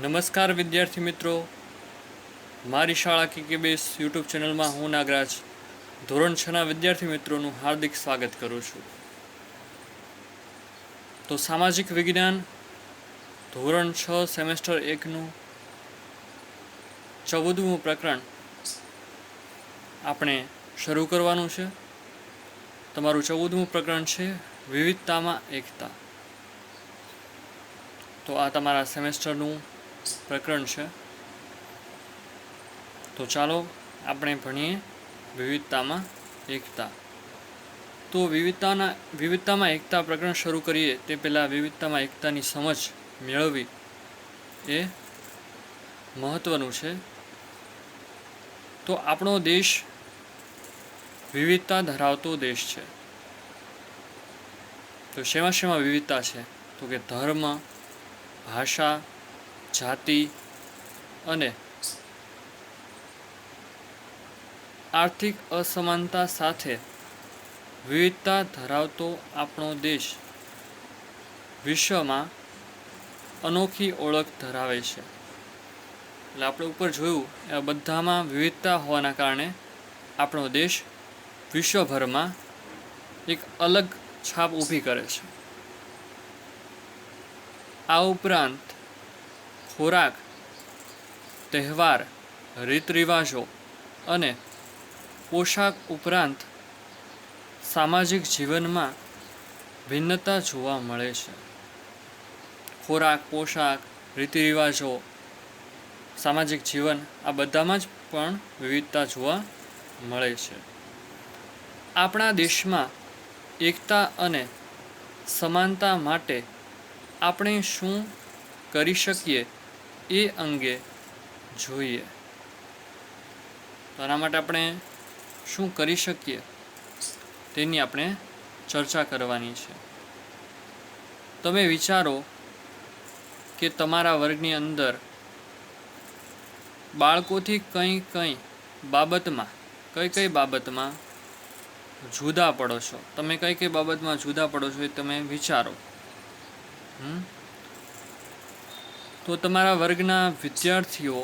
નમસ્કાર વિદ્યાર્થી મિત્રો, મારી શાળા KKBS યુટ્યુબ ચેનલમાં હું નાગરાજ ધોરણ 6ના વિદ્યાર્થી મિત્રોનું હાર્દિક સ્વાગત કરું છું. તો સામાજિક વિજ્ઞાન ધોરણ 6 સેમેસ્ટર 1નું 14મું પ્રકરણ આપણે શરૂ કરવાનું છે. તમારું 14મું પ્રકરણ છે વિવિધતામાં એકતા. તો આ તમારા સેમેસ્ટરનું પ્રકરણ છે. તો ચાલો આપણે ભણીએ વિવિધતામાં એકતા. તો વિવિધતામાં એકતા પ્રકરણ શરૂ કરીએ તે પહેલાં વિવિધતામાં એકતાની સમજ મેળવવી એ મહત્ત્વનું છે. તો આપણો દેશ વિવિધતા ધરાવતો દેશ છે. તો શેમાં વિવિધતા છે? તો કે ધર્મ, ભાષા, જાતિ અને આર્થિક અસમાનતા સાથે વિવિધતા ધરાવતો આપણો દેશ વિશ્વમાં અનોખી ઓળખ ધરાવે છે. એટલે આપણે ઉપર જોયું એ બધામાં વિવિધતા હોવાના કારણે આપણો દેશ વિશ્વભરમાં એક અલગ છાપ ઊભી કરે છે. આ ઉપરાંત ખોરાક, તહેવાર, રીત રિવાજો અને પોશાક ઉપરાંત સામાજિક જીવનમાં ભિન્નતા જોવા મળે છે. ખોરાક, પોશાક, રીતિ રિવાજો, સામાજિક જીવન આ બધામાં જ પણ વિવિધતા જોવા મળે છે. આપણા દેશમાં એકતા અને સમાનતા માટે આપણે શું કરી શકીએ એ અંગે જોઈએ. તો આના માટે આપણે શું કરી શકીએ તેની આપણે ચર્ચા કરવાની છે. તમે વિચારો કે તમારા વર્ગની અંદર બાળકોથી કઈ બાબતમાં જુદા પડો છો. તમે કઈ બાબતમાં જુદા પડો છો એ તમે વિચારો. તો તમારા વર્ગના વિદ્યાર્થીઓ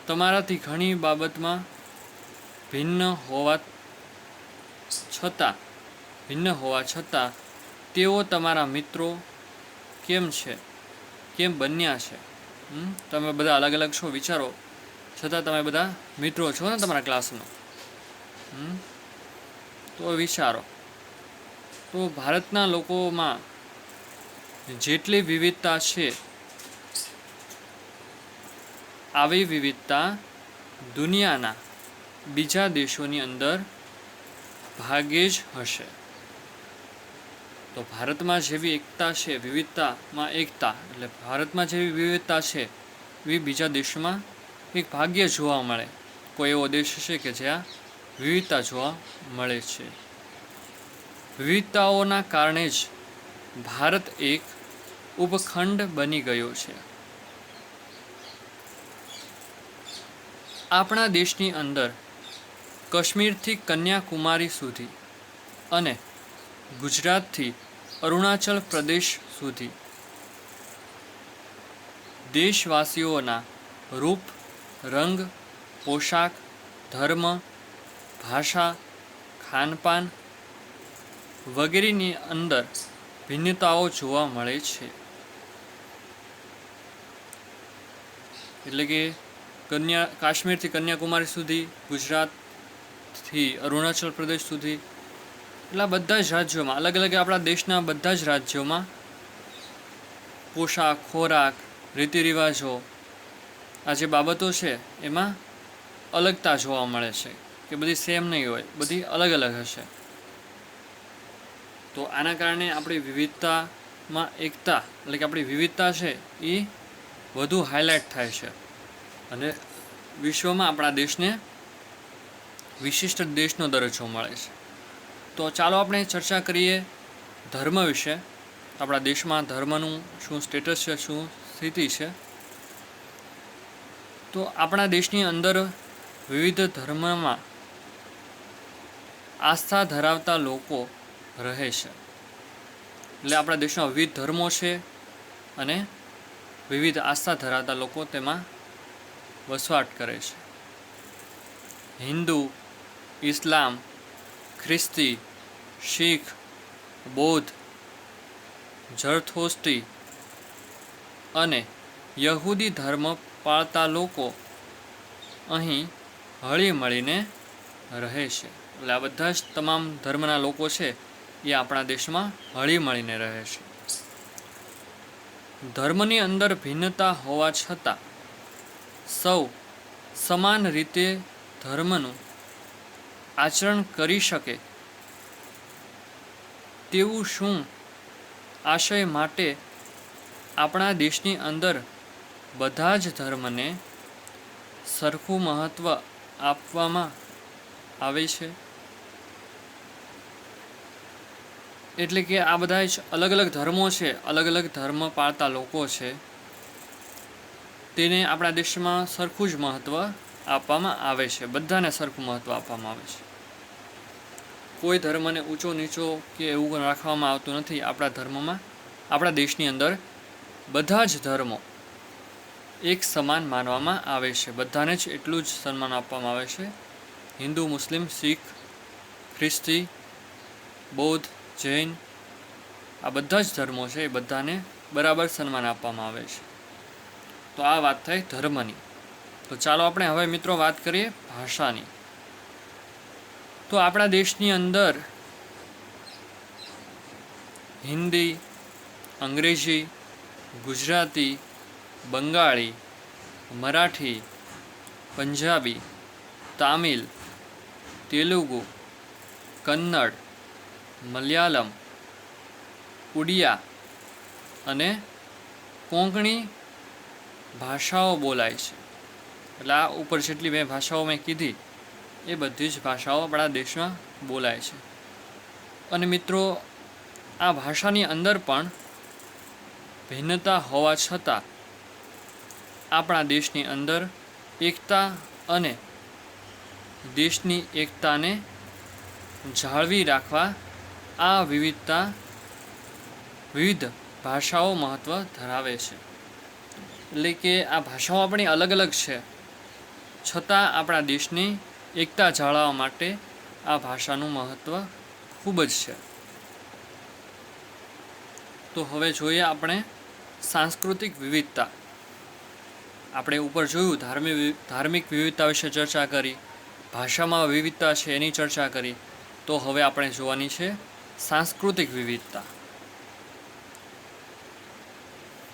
તમારાથી ઘણી બાબતમાં ભિન્ન હોવા છતાં તેઓ તમારા મિત્રો કેમ બન્યા છે? તમે બધા અલગ અલગ છો વિચારો, છતાં તમે બધા મિત્રો છો ને તમારા ક્લાસમાં. તો વિચારો, તો ભારતના લોકોમાં જેટલી વિવિધતા છે આવી વિવિધતા દુનિયાના બીજા દેશોની અંદર ભાગ્યે જ હશે. તો ભારતમાં જેવી એકતા છે, વિવિધતામાં એકતા એટલે ભારતમાં જેવી વિવિધતા છે એવી બીજા દેશમાં એક ભાગ્ય જોવા મળે. કોઈ એવો દેશ હશે કે જ્યાં વિવિધતા જોવા મળે છે. વિવિધતાઓના કારણે જ ભારત એક ઉપખંડ બની ગયો છે. આપણા દેશની અંદર કાશ્મીરથી કન્યાકુમારી સુધી અને ગુજરાતથી અરુણાચલ પ્રદેશ સુધી દેશવાસીઓના રૂપ, રંગ, પોશાક, ધર્મ, ભાષા, ખાનપાન વગેરેની અંદર ભિન્નતાઓ જોવા મળે છે. એટલે કે કાશ્મીરથી કન્યાકુમારી સુધી, ગુજરાતથી અરુણાચલ પ્રદેશ સુધી, એટલા બધા જ રાજ્યોમાં અલગ અલગ આપણા દેશના બધા જ રાજ્યોમાં પોશાક, ખોરાક, રીતિ રિવાજો આ જે બાબતો છે એમાં અલગતા જોવા મળે છે કે બધી સેમ નહીં હોય, બધી અલગ અલગ હશે. તો આના કારણે આપણી વિવિધતામાં એકતા એટલે કે આપણી વિવિધતા છે એ વધુ હાઇલાઇટ થાય છે અને વિશ્વમાં આપણા દેશને વિશિષ્ટ દેશનો દરજ્જો મળે છે. તો ચાલો આપણે ચર્ચા કરીએ ધર્મ વિશે. આપણા દેશમાં ધર્મનું શું સ્ટેટસ છે, શું સ્થિતિ છે. તો આપણા દેશની અંદર વિવિધ ધર્મમાં આસ્થા ધરાવતા લોકો રહે છે. એટલે આપણા દેશમાં વિવિધ ધર્મો છે અને વિવિધ આસ્થા ધરાવતા લોકો તેમાં વસવાટ કરે છે. હિન્દુ, ઇસ્લામ, ખ્રિસ્તી, શીખ, બૌદ્ધ, ઝરથોસ્ટ્રી અને યહૂદી ધર્મ પાળતા લોકો અહીં હળી મળીને રહે છે. એટલે આ બધા જ તમામ ધર્મના લોકો છે એ આપણા દેશમાં હળી મળીને રહે છે. ધર્મની અંદર ભિન્નતા હોવા છતાં સૌ સમાન રીતે ધર્મનું આચરણ કરી શકે તેવું શું આશય માટે આપણા દેશની અંદર બધા જ ધર્મને સરખું મહત્ત્વ આપવામાં આવે છે. એટલે કે આ બધા જ અલગ અલગ ધર્મો છે, અલગ અલગ ધર્મ પાળતા લોકો છે, તેને આપણા દેશમાં સરખું જ મહત્ત્વ આપવામાં આવે છે. બધાને સરખું મહત્ત્વ આપવામાં આવે છે. કોઈ ધર્મને ઊંચો નીચો કે એવું રાખવામાં આવતું નથી. આપણા ધર્મમાં, આપણા દેશની અંદર બધા જ ધર્મો એક સમાન માનવામાં આવે છે. બધાને જ એટલું જ સન્માન આપવામાં આવે છે. હિન્દુ, મુસ્લિમ, શીખ, ખ્રિસ્તી, બૌદ્ધ, જૈન, આ બધા જ ધર્મો છે એ બધાને બરાબર સન્માન આપવામાં આવે છે. તો આ વાત થઈ ધર્મની. તો ચાલો આપણે હવે મિત્રો વાત કરીએ ભાષાની. તો આપણા દેશની અંદર હિન્દી, અંગ્રેજી, ગુજરાતી, બંગાળી, મરાઠી, પંજાબી, તામિલ, તેલુગુ, કન્નડ, મલયાલમ, ઉડિયા અને કોંકણી ભાષાઓ બોલાય છે. એટલે આ ઉપર જેટલી મેં ભાષાઓ મેં કીધી એ બધી જ ભાષાઓ આપણા દેશમાં બોલાય છે. અને મિત્રો, આ ભાષાની અંદર પણ ભિન્નતા હોવા છતાં આપણા દેશની અંદર એકતા અને દેશની એકતાને જાળવી રાખવા આ વિવિધ ભાષાઓ મહત્ત્વ ધરાવે છે. એટલે કે આ ભાષાઓ આપણી અલગ અલગ છે, છતાં આપણા દેશની એકતા જાળવવા માટે આ ભાષાનું મહત્ત્વ ખૂબ જ છે. તો હવે જોઈએ આપણે સાંસ્કૃતિક વિવિધતા. આપણે ઉપર જોયું ધાર્મિક વિવિધતા વિશે ચર્ચા કરી, ભાષામાં વિવિધતા છે એની ચર્ચા કરી. તો હવે આપણે જોવાની છે સાંસ્કૃતિક વિવિધતા.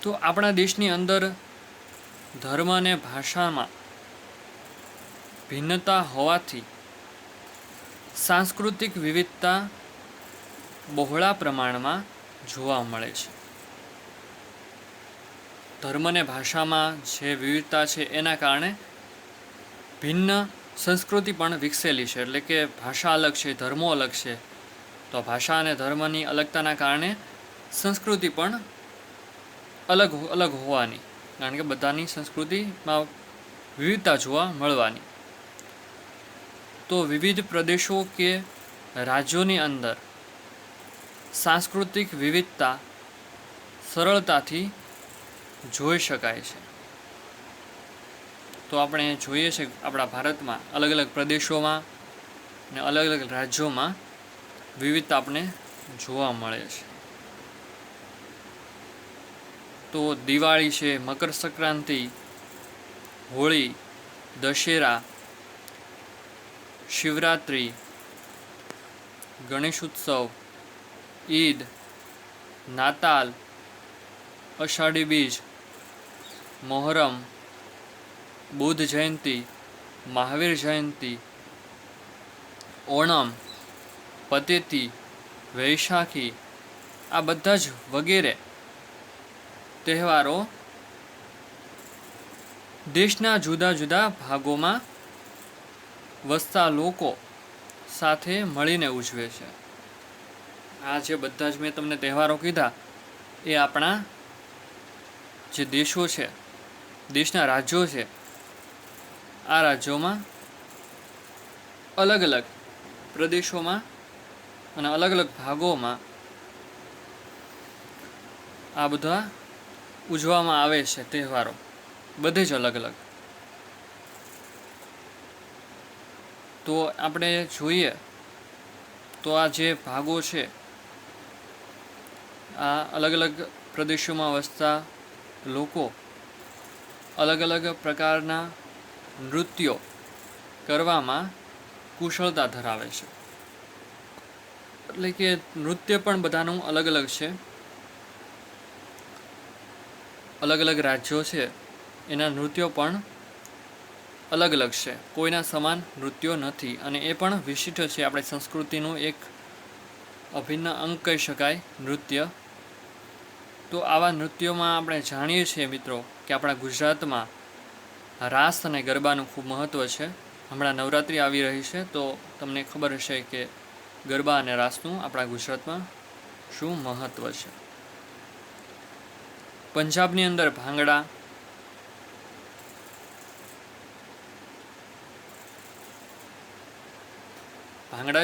તો આપણા દેશની અંદર ધર્મ અને ભાષામાં ભિન્નતા હોવાથી સાંસ્કૃતિક વિવિધતા બહોળા પ્રમાણમાં જોવા મળે છે. ધર્મ અને ભાષામાં જે વિવિધતા છે એના કારણે ભિન્ન સંસ્કૃતિ પણ વિકસેલી છે. એટલે કે ભાષા અલગ છે, ધર્મો અલગ છે, તો ભાષા અને ધર્મની અલગતાના કારણે સંસ્કૃતિ પણ અલગ અલગ હોવાની, કારણ કે બધાની સંસ્કૃતિમાં વિવિધતા જોવા મળવાની. તો વિવિધ પ્રદેશો કે રાજ્યોની અંદર સાંસ્કૃતિક વિવિધતા સરળતાથી જોઈ શકાય છે. તો આપણે જોઈએ છે આપણા ભારતમાં અલગ અલગ પ્રદેશોમાં અને અલગ અલગ રાજ્યોમાં વિવિધતા આપણે જોવા મળે છે. તો દિવાળી છે, મકર સંક્રાંતિ, હોળી, દશેરા, શિવરાત્રિ, ગણેશ ઉત્સવ, ઈદ, નાતાલ, અષાઢી બીજ, મોહરમ, બુદ્ધ જયંતિ, મહાવીર જયંતિ, ઓણમ, પતેતી, વૈશાખી, આ બધા જ વગેરે તહેવારો દેશના જુદા જુદા ભાગોમાં વસતા લોકો સાથે મળીને ઉજવે છે. આ જે બધા જ મેં તમને તહેવારો કીધા એ આપણા જે દેશો છે, દેશના રાજ્યો છે, આ રાજ્યોમાં અલગ અલગ પ્રદેશોમાં અને અલગ અલગ ભાગોમાં આ બધા ઉજવવામાં આવે છે તહેવારો, બધે જ અલગ અલગ. તો આપણે જોઈએ તો આ જે ભાગો છે, આ અલગ અલગ પ્રદેશોમાં વસતા લોકો અલગ અલગ પ્રકારના નૃત્યો કરવામાં કુશળતા ધરાવે છે. એટલે કે નૃત્ય પણ બધાનું અલગ અલગ છે. અલગ અલગ રાજ્યો છે એના નૃત્યો પણ અલગ અલગ છે, કોઈના સમાન નૃત્યો નથી, અને એ પણ વિશિષ્ટ છે. આપણી સંસ્કૃતિનું એક અભિન્ન અંગ કહી શકાય નૃત્ય. તો આવા નૃત્યોમાં આપણે જાણીએ છીએ મિત્રો કે આપણા ગુજરાતમાં રાસ અને ગરબાનું ખૂબ મહત્ત્વ છે. હમણાં નવરાત્રિ આવી રહી છે, તો તમને ખબર હશે કે ગરબા અને રાસનું આપણા ગુજરાતમાં શું મહત્ત્વ છે. પંજાબની અંદર ભાંગડા,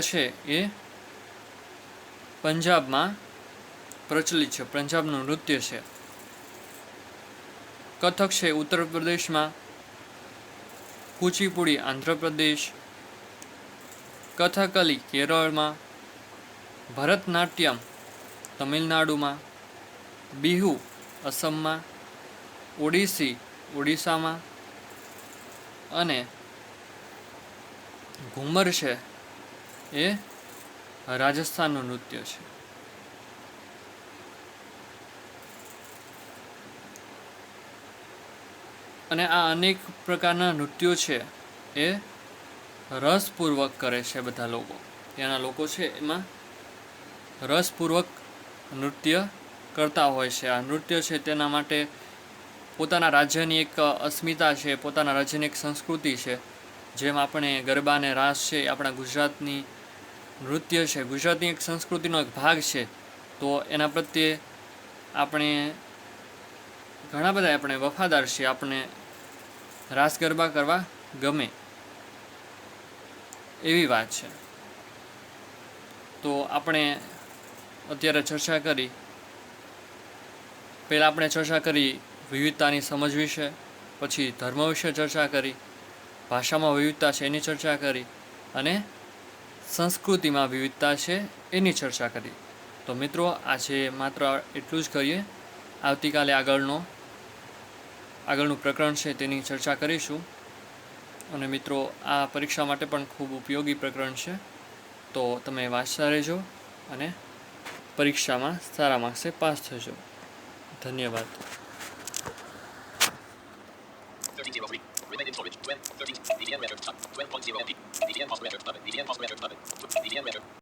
છે એ પંજાબમાં પ્રચલિત છે, પંજાબનું નૃત્ય છે. કથક છે ઉત્તર પ્રદેશમાં, કુચીપુડી આંધ્રપ્રદેશ, કથકલી કેરળમાં, ભરતનાટ્યમ તમિલનાડુમાં, બિહુ અસમમાં, ઓડિસી ઓડિશામાં, અને ઘુમર છે એ રાજસ્થાનનું નૃત્ય છે. અને આ અનેક પ્રકારના નૃત્યો છે એ રસપૂર્વક કરે છે. બધા લોકો, ત્યાંના લોકો છે એમાં રસપૂર્વક નૃત્ય કરતા હોય છે. આ નૃત્ય છે તેના માટે પોતાના રાજ્યની એક અસ્મિતા છે, પોતાના રાજ્યની એક સંસ્કૃતિ છે. જેમ આપણે ગરબા અને રાસ છે આપણા ગુજરાતની નૃત્ય છે, ગુજરાતની એક સંસ્કૃતિનો એક ભાગ છે. તો એના પ્રત્યે આપણે ઘણા બધા આપણે વફાદાર છીએ. આપણે રાસ ગરબા કરવા ગમે એવી વાત છે. તો આપણે અત્યારે ચર્ચા કરી, પહેલાં આપણે ચર્ચા કરી વિવિધતાની સમજ વિશે, પછી ધર્મ વિશે ચર્ચા કરી, ભાષામાં વિવિધતા છે એની ચર્ચા કરી, અને સંસ્કૃતિમાં વિવિધતા છે એની ચર્ચા કરી. તો મિત્રો આજે માત્ર એટલું જ કરીએ. આવતીકાલે આગળનું પ્રકરણ છે તેની ચર્ચા કરીશું. અને મિત્રો આ પરીક્ષા માટે પણ ખૂબ ઉપયોગી પ્રકરણ છે, તો તમે વાંચતા રહેજો અને પરીક્ષામાં સારા માર્ક્સે પાસ થજો. ધન્યવાદ.